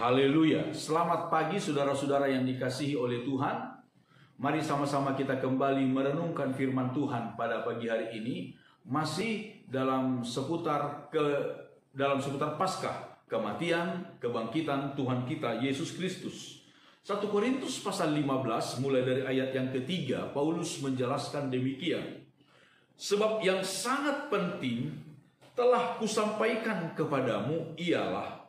Haleluya. Selamat pagi saudara-saudara yang dikasihi oleh Tuhan. Mari sama-sama kita kembali merenungkan firman Tuhan pada pagi hari ini. Masih dalam seputar Paskah, kematian, kebangkitan Tuhan kita Yesus Kristus. 1 Korintus pasal 15 mulai dari ayat yang ketiga, Paulus menjelaskan demikian. Sebab yang sangat penting telah kusampaikan kepadamu ialah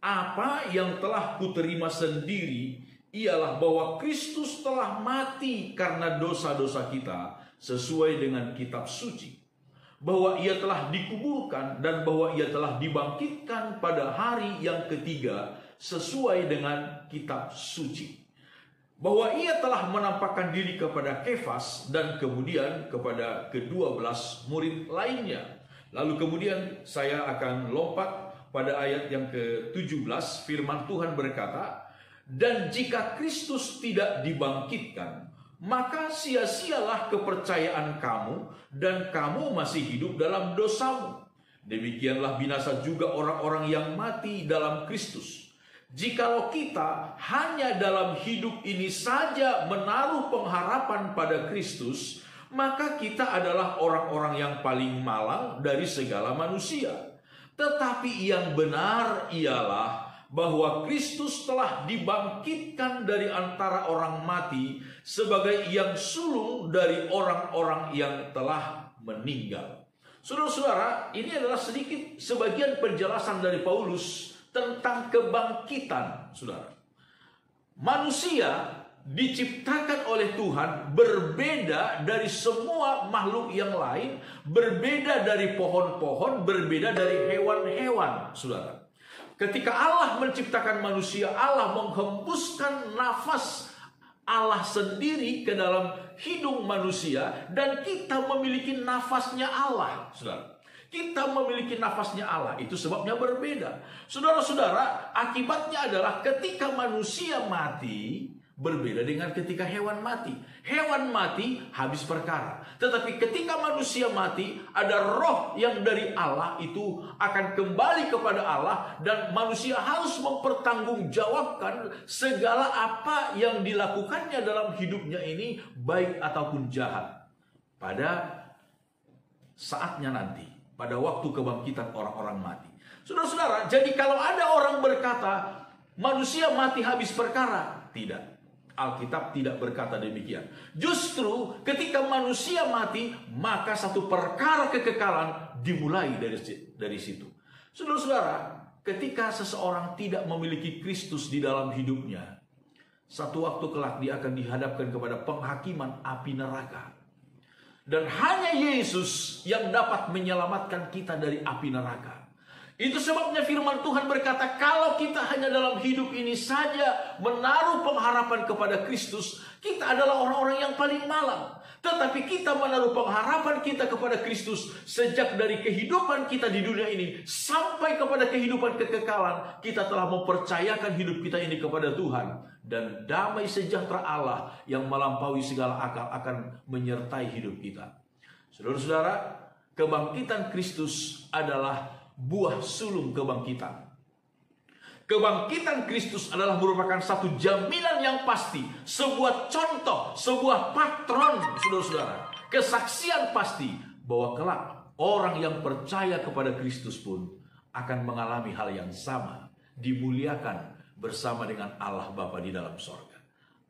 apa yang telah kuterima sendiri, ialah bahwa Kristus telah mati karena dosa-dosa kita sesuai dengan kitab suci, bahwa ia telah dikuburkan dan bahwa ia telah dibangkitkan pada hari yang ketiga sesuai dengan kitab suci, bahwa ia telah menampakkan diri kepada Kefas dan kemudian kepada ke-12 murid lainnya. Lalu kemudian saya akan lompat pada ayat yang ke-17, firman Tuhan berkata, dan jika Kristus tidak dibangkitkan, maka sia-sialah kepercayaan kamu dan kamu masih hidup dalam dosamu. Demikianlah binasa juga orang-orang yang mati dalam Kristus. Jikalau kita hanya dalam hidup ini saja menaruh pengharapan pada Kristus, maka kita adalah orang-orang yang paling malang dari segala manusia. Tetapi yang benar ialah bahwa Kristus telah dibangkitkan dari antara orang mati sebagai yang sulung dari orang-orang yang telah meninggal. Saudara-saudara, ini adalah sebagian penjelasan dari Paulus tentang kebangkitan, saudara. Manusia diciptakan oleh Tuhan berbeda dari semua makhluk yang lain, berbeda dari pohon-pohon, berbeda dari hewan-hewan, saudara. Ketika Allah menciptakan manusia, Allah menghembuskan nafas Allah sendiri ke dalam hidung manusia, dan kita memiliki nafasnya Allah, saudara. Kita memiliki nafasnya Allah, itu sebabnya berbeda. Saudara-saudara, akibatnya adalah ketika manusia mati, berbeda dengan ketika hewan mati. Hewan mati habis perkara. Tetapi ketika manusia mati, ada roh yang dari Allah itu akan kembali kepada Allah, dan manusia harus mempertanggungjawabkan segala apa yang dilakukannya dalam hidupnya ini, baik ataupun jahat, pada saatnya nanti, pada waktu kebangkitan orang-orang mati. Saudara-saudara, jadi kalau ada orang berkata manusia mati habis perkara, tidak. Alkitab tidak berkata demikian. Justru ketika manusia mati, maka satu perkara kekekalan dimulai dari situ. Saudara-saudara, ketika seseorang tidak memiliki Kristus di dalam hidupnya, satu waktu kelak dia akan dihadapkan kepada penghakiman api neraka. Dan hanya Yesus yang dapat menyelamatkan kita dari api neraka. Itu sebabnya firman Tuhan berkata, kalau kita hanya dalam hidup ini saja menaruh pengharapan kepada Kristus, kita adalah orang-orang yang paling malang. Tetapi kita menaruh pengharapan kita kepada Kristus sejak dari kehidupan kita di dunia ini sampai kepada kehidupan kekekalan. Kita telah mempercayakan hidup kita ini kepada Tuhan, dan damai sejahtera Allah yang melampaui segala akal akan menyertai hidup kita. Saudara-saudara, kebangkitan Kristus adalah buah sulung kebangkitan. Kebangkitan Kristus adalah merupakan satu jaminan yang pasti, sebuah contoh, sebuah patron, saudara-saudara, kesaksian pasti bahwa kelak orang yang percaya kepada Kristus pun akan mengalami hal yang sama, dimuliakan bersama dengan Allah Bapa di dalam sorga.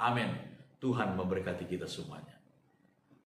Amin. Tuhan memberkati kita semuanya.